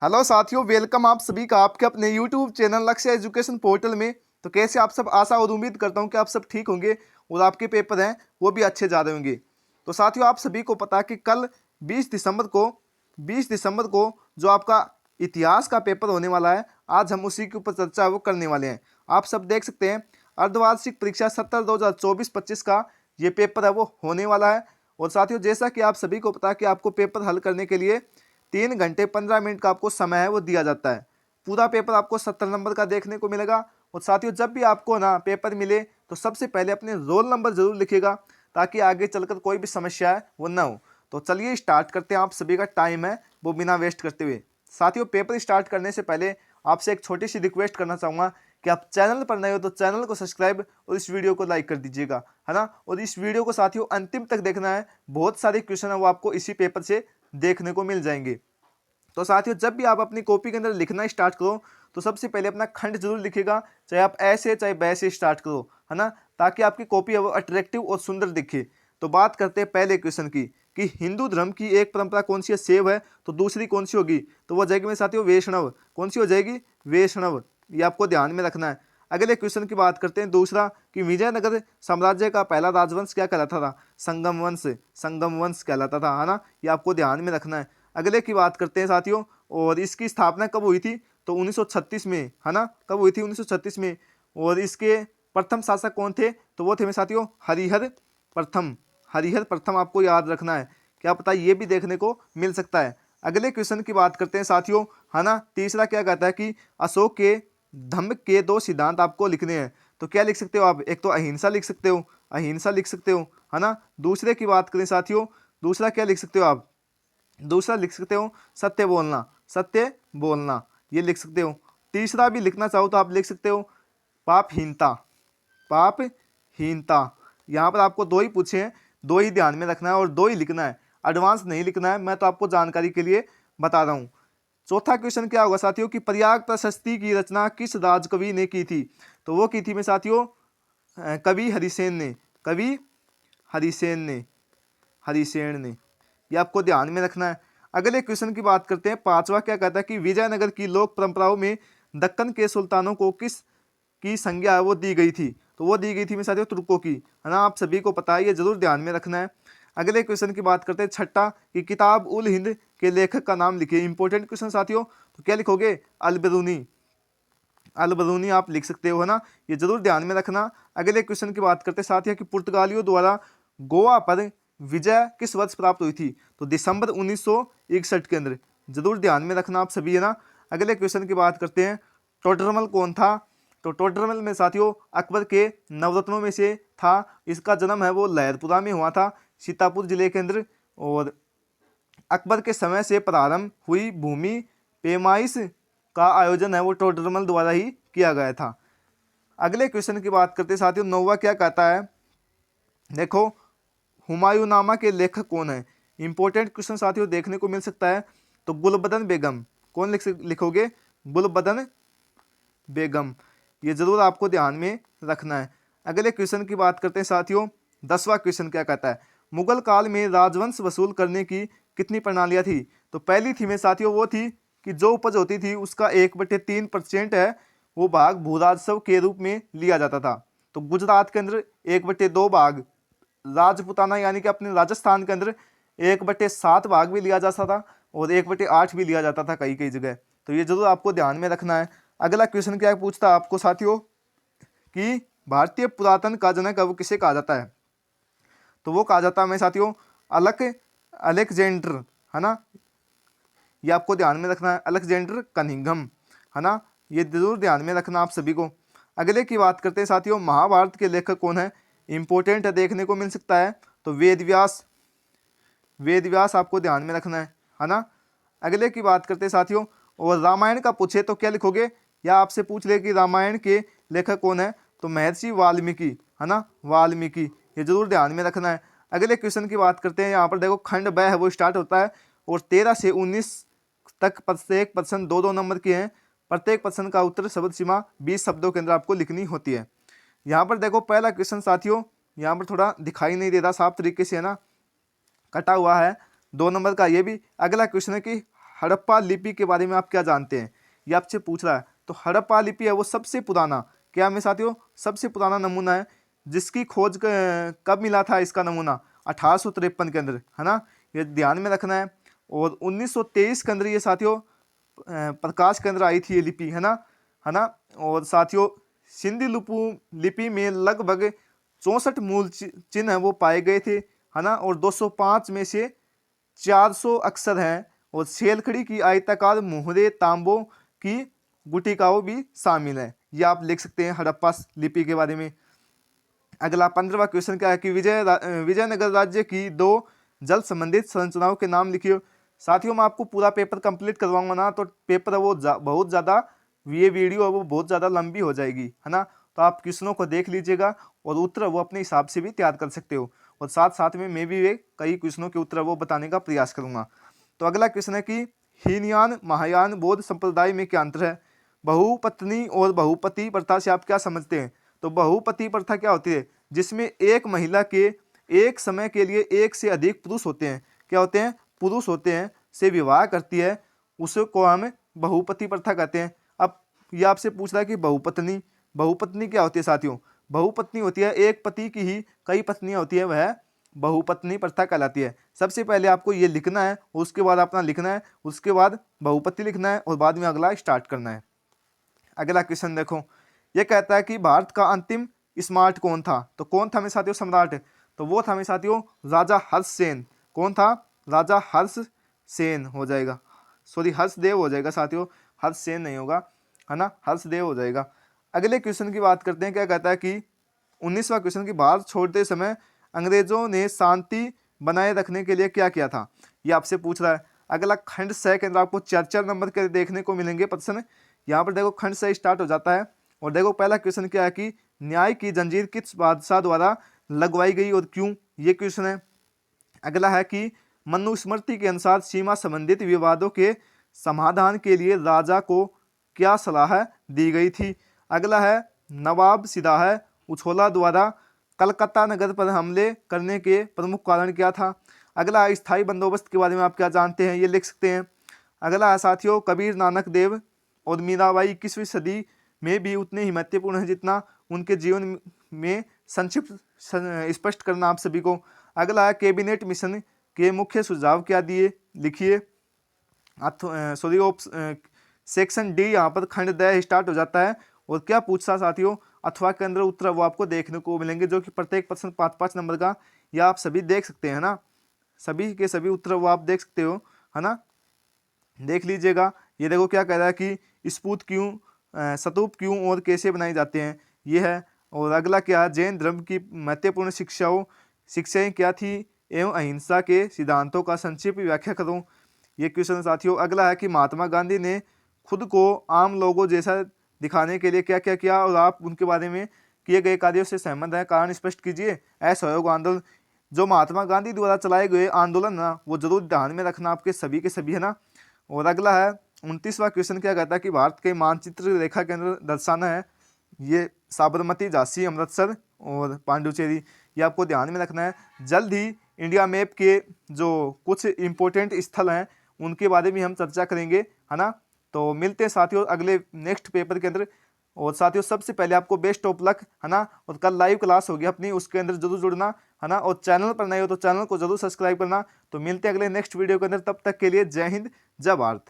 Hello साथियों, welcome आप सभी का आपके अपने यूट्यूब चैनल लक्ष्य एजुकेशन पोर्टल में। तो कैसे आप सब, आशा और उम्मीद करता हूं कि आप सब ठीक होंगे और आपके पेपर हैं वो भी अच्छे जा रहे होंगे। तो साथियों, आप सभी को पता कि कल 20 दिसंबर को जो आपका इतिहास का पेपर होने वाला है, आज हम उसी के ऊपर चर्चा वो करने वाले हैं। आप सब देख सकते हैं, अर्धवार्षिक परीक्षा 70/2024-25 का ये पेपर है वो होने वाला है। और साथियों, जैसा कि आप सभी को पता है कि आपको पेपर हल करने के लिए 3 घंटे 15 मिनट का आपको समय है वो दिया जाता है। पूरा पेपर आपको 70 नंबर का देखने को मिलेगा। और साथियों, जब भी आपको ना पेपर मिले तो सबसे पहले अपने रोल नंबर जरूर लिखिएगा, ताकि आगे चलकर कोई भी समस्या है वो ना हो। तो चलिए स्टार्ट करते हैं। आप सभी का टाइम है वो बिना वेस्ट करते हुए। साथियों, पेपर स्टार्ट करने से पहले आपसे एक छोटी सी रिक्वेस्ट करना चाहूँगा कि आप चैनल पर नए हो तो चैनल को सब्सक्राइब और इस वीडियो को लाइक कर दीजिएगा, है ना। और इस वीडियो को साथियों अंतिम तक देखना है, बहुत सारे क्वेश्चन है वो आपको इसी पेपर से देखने को मिल जाएंगे। तो साथियों, जब भी आप अपनी कॉपी के अंदर लिखना स्टार्ट करो तो सबसे पहले अपना खंड जरूर लिखिएगा, चाहे आप ऐसे चाहे वैसे स्टार्ट करो, है ना, ताकि आपकी कॉपी है वो अट्रैक्टिव और सुंदर दिखे। तो बात करते हैं पहले क्वेश्चन की कि हिंदू धर्म की एक परंपरा कौन सी है, सेव है, तो दूसरी कौन सी होगी, तो वो हो जाएगी मेरे साथियों वैष्णव। कौन सी हो जाएगी, वैष्णव। ये आपको ध्यान में रखना है। अगले क्वेश्चन की बात करते हैं दूसरा कि विजयनगर साम्राज्य का पहला राजवंश क्या कहलाता था, संगम वंश। संगम वंश कहलाता था, है ना, ये आपको ध्यान में रखना है। अगले की बात करते हैं साथियों, और इसकी स्थापना कब हुई थी, तो 1936 में, है ना, कब हुई थी, 1936 में। और इसके प्रथम शासक कौन थे, तो वो थे मेरे साथियों हरिहर प्रथम। हरिहर प्रथम आपको याद रखना है, क्या पता ये भी देखने को मिल सकता है। अगले क्वेश्चन की बात करते हैं साथियों, है ना। तीसरा क्या कहता है कि अशोक के धम्म के 2 सिद्धांत आपको लिखने हैं। तो क्या लिख सकते हो आप, एक तो अहिंसा लिख सकते हो, अहिंसा लिख सकते हो, है ना। दूसरे की बात करें साथियों, दूसरा क्या लिख सकते हो आप, दूसरा लिख सकते हो सत्य बोलना, सत्य बोलना, ये लिख सकते हो। तीसरा भी लिखना चाहो तो आप लिख सकते हो पापहीनता, पापहीनता। यहाँ पर आपको 2 ही पूछे हैं, 2 ही ध्यान में रखना है और 2 ही लिखना है, एडवांस नहीं लिखना है, मैं तो आपको जानकारी के लिए बता रहा हूँ। चौथा क्वेश्चन क्या होगा साथियों कि प्रयाग प्रशस्ति की रचना किस राजकवि ने की थी, तो वो की थी मेरे साथियों कवि हरिसेन ने, कवि हरिसेन ने, हरिसेन ने, ये आपको ध्यान में रखना है। अगले क्वेश्चन की बात करते हैं, पांचवा क्या कहता है कि विजयनगर की लोक परंपराओं में दक्कन के सुल्तानों को किस की संज्ञा वो दी गई थी, तो वो दी गई थी मेरे साथियों तुर्कों की, है ना, आप सभी को पता है, ये जरूर ध्यान में रखना है। अगले क्वेश्चन की बात करते हैं छठा कि किताब उल हिंद के लेखक का नाम लिखिए। इंपॉर्टेंट क्वेश्चन साथियों, तो क्या लिखोगे, अलबरूनी, अलबरूनी आप लिख सकते हो, है ना, ये जरूर ध्यान में रखना। अगले क्वेश्चन की बात करते हैं साथियों कि पुर्तगालियों द्वारा गोवा पर विजय किस वर्ष प्राप्त हुई थी, तो दिसंबर 1961 के अंदर, जरूर ध्यान में रखना आप सभी, है ना। अगले क्वेश्चन की बात करते हैं, टोडरमल कौन था, तो टोडरमल में साथियों अकबर के नवरत्नों में से था। इसका जन्म है वो लहरपुरा में हुआ था, सीतापुर जिले के अंदर। और अकबर के समय से प्रारंभ हुई भूमि पेमाइश का आयोजन है वो टोडरमल द्वारा ही किया गया था। अगले क्वेश्चन की बात करते हैं साथियों, नौवा क्या कहता है, देखो हुमायूंनामा के लेखक कौन है। इंपॉर्टेंट क्वेश्चन साथियों देखने को मिल सकता है, तो गुलबदन बेगम। कौन लिखोगे, गुलबदन बेगम, ये जरूर आपको ध्यान में रखना है। अगले क्वेश्चन की बात करते हैं साथियों, 10वां क्वेश्चन क्या कहता है, मुगल काल में राजवंश वसूल करने की कितनी प्रणालियां थी, तो पहली थी में साथियों वो थी कि जो उपज होती थी उसका 1/3% है वो भाग भू राजस्व के रूप में लिया जाता था। तो गुजरात के अंदर 1/2 भाग, राजपुताना यानी कि अपने राजस्थान के अंदर 1/7 भाग भी लिया जाता था और 1/8 भी लिया जाता था कई कई जगह। तो ये जरूर आपको ध्यान में रखना है। अगला क्वेश्चन क्या पूछता है आपको साथियों कि भारतीय पुरातन का जनक वो किसे कहा जाता है, तो वो कहा जाता है मेरे साथियों अलेक्जेंडर, है ना, ये आपको ध्यान में रखना है, अलेक्जेंडर कनिंघम, है ना, ये जरूर ध्यान में रखना आप सभी को। अगले की बात करते हैं साथियों, महाभारत के लेखक कौन है, इंपॉर्टेंट है, देखने को मिल सकता है, तो वेद व्यास, वेद व्यास आपको ध्यान में रखना है ना। अगले की बात करते हैं साथियों, और रामायण का पूछे तो क्या लिखोगे, या आपसे पूछ ले कि रामायण के लेखक कौन है, तो महर्षि वाल्मीकि, है ना, वाल्मीकि, ये जरूर ध्यान में रखना है। अगले क्वेश्चन की बात करते हैं, यहाँ पर देखो खंड ब है वो स्टार्ट होता है और 13 से 19 तक प्रत्येक प्रश्न 2-2 नंबर के हैं। प्रत्येक प्रश्न का उत्तर शब्द सीमा 20 शब्दों के अंदर आपको लिखनी होती है। यहाँ पर देखो पहला क्वेश्चन साथियों, यहाँ पर थोड़ा दिखाई नहीं दे रहा साफ तरीके से, है ना, कटा हुआ है 2 नंबर का, ये भी। अगला क्वेश्चन है कि हड़प्पा लिपि के बारे में आप क्या जानते हैं, ये आपसे पूछ रहा है। तो हड़प्पा लिपि है वो सबसे पुराना, क्या में साथियों, सबसे पुराना नमूना है, जिसकी खोज कब मिला था इसका नमूना 1853 के अंदर, है ना, ये ध्यान में रखना है। और 1923 के अंदर ये साथियों प्रकाश के अंदर आई थी ये लिपि, है ना। और साथियों सिंधी लिपि में लगभग 64 मूल चिन्ह है वो पाए गए थे, है ना। और 205 में से 400 अक्षर हैं, और शेलखड़ी की आयताकार मुहरे तांबों की गुटिकाओं भी शामिल है। ये आप लिख सकते हैं हड़प्पा लिपि के बारे में। अगला 15वां क्वेश्चन क्या है कि विजयनगर राज्य की 2 जल संबंधित संरचनाओं के नाम लिखिए। साथियों मैं आपको पूरा पेपर कंप्लीट करवाऊंगा ना, तो पेपर वो बहुत ज़्यादा, ये वीडियो वो बहुत ज़्यादा लंबी हो जाएगी, है ना। तो आप क्वेश्चनों को देख लीजिएगा और उत्तर वो अपने हिसाब से भी तैयार कर सकते हो, और साथ साथ में मैं भी वे कई क्वेश्चनों के उत्तर वो बताने का प्रयास करूँगा। तो अगला क्वेश्चन है कि हीनयान महायान बौद्ध संप्रदाय में क्या अंतर है। बहुपत्नी और बहुपति प्रथा से आप क्या समझते हैं। तो बहुपति प्रथा क्या होती है, जिसमें एक महिला के एक समय के लिए एक से अधिक पुरुष होते हैं, क्या होते हैं, पुरुष होते हैं, से विवाह करती है, उसको हम बहुपति प्रथा कहते हैं। अब ये आपसे पूछ रहा है कि बहुपत्नी क्या होती है साथियों। बहुपत्नी होती है एक पति की ही कई पत्नियां होती है, वह बहुपत्नी प्रथा कहलाती है। सबसे पहले आपको ये लिखना है, उसके बाद अपना लिखना है, उसके बाद बहुपति लिखना है, और बाद में अगला स्टार्ट करना है। अगला क्वेश्चन देखो, ये कहता है कि भारत का अंतिम स्मार्ट कौन था। तो कौन था मेरे साथियों सम्राट, तो वो था मेरे साथियों राजा हर्षसेन। कौन था, राजा हर्षसेन हो जाएगा, सॉरी हर्षदेव हो जाएगा साथियों, हर्षसेन नहीं होगा, है ना, हर्षदेव हो जाएगा। अगले क्वेश्चन की बात करते हैं, क्या कहता है कि 19वां क्वेश्चन की भारत छोड़ते समय अंग्रेजों ने शांति बनाए रखने के लिए क्या किया था, ये आपसे पूछ रहा है। अगला खंड 6 के अंदर आपको 4 नंबर के देखने को मिलेंगे प्रश्न। यहाँ पर देखो खंड 6 स्टार्ट हो जाता है, और देखो पहला क्वेश्चन क्या है कि न्याय की जंजीर किस बादशाह द्वारा लगवाई गई और क्यों, ये क्वेश्चन है। अगला है कि मनुस्मृति के अनुसार सीमा संबंधित विवादों के समाधान के लिए राजा को क्या सलाह दी गई थी। अगला है नवाब सिराज उछोला द्वारा कलकत्ता नगर पर हमले करने के प्रमुख कारण क्या था। अगला है स्थायी बंदोबस्त के बारे में आप क्या जानते हैं, ये लिख सकते हैं। अगला है साथियों कबीर नानक देव और मीराबाई 21वीं सदी में भी उतने ही महत्वपूर्ण है जितना उनके जीवन में संक्षिप्त स्पष्ट करना आप सभी को। अगला है कैबिनेट मिशन के मुख्य सुझाव क्या दिए, लिखिए। सॉरी सेक्शन डी यहाँ पर खंड 10 स्टार्ट हो जाता है, और क्या पूछता साथियों अथवा के अंदर उत्तर वो आपको देखने को मिलेंगे, जो कि प्रत्येक प्रश्न 5-5 नंबर का, या आप सभी देख सकते हैं ना, सभी के सभी उत्तर वो आप देख सकते हो, है ना, देख लीजिएगा। ये देखो क्या कह रहा है कि स्तूप क्यों और कैसे बनाए जाते हैं, ये है। और अगला क्या है, जैन धर्म की महत्वपूर्ण शिक्षाएं क्या थी एवं अहिंसा के सिद्धांतों का संक्षिप्त व्याख्या करूं, ये क्वेश्चन साथियों। अगला है कि महात्मा गांधी ने खुद को आम लोगों जैसा दिखाने के लिए क्या क्या किया, और आप उनके बारे में किए गए कार्यों से सहमत हैं, कारण स्पष्ट कीजिए। असहयोग आंदोलन, जो महात्मा गांधी द्वारा चलाए गए आंदोलन ना, वो जरूर ध्यान में रखना आपके सभी के सभी, है ना। और अगला है 29वां क्वेश्चन क्या कहता है कि भारत के मानचित्र रेखा के अंदर दर्शाना है, ये साबरमती, झांसी, अमृतसर और पांडुचेरी, ये आपको ध्यान में रखना है। जल्द ही इंडिया मैप के जो कुछ इंपॉर्टेंट स्थल हैं उनके बारे में हम चर्चा करेंगे, है ना। तो मिलते हैं साथियों अगले नेक्स्ट पेपर के अंदर। और साथियों सबसे पहले आपको बेस्ट ऑफ लक, है ना। और कल लाइव क्लास होगी अपनी, उसके अंदर जरूर जुड़ना, है ना। और चैनल पर नए हो तो चैनल को जरूर सब्सक्राइब करना। तो मिलते हैं अगले नेक्स्ट वीडियो के अंदर, तब तक के लिए जय हिंद जय भारत।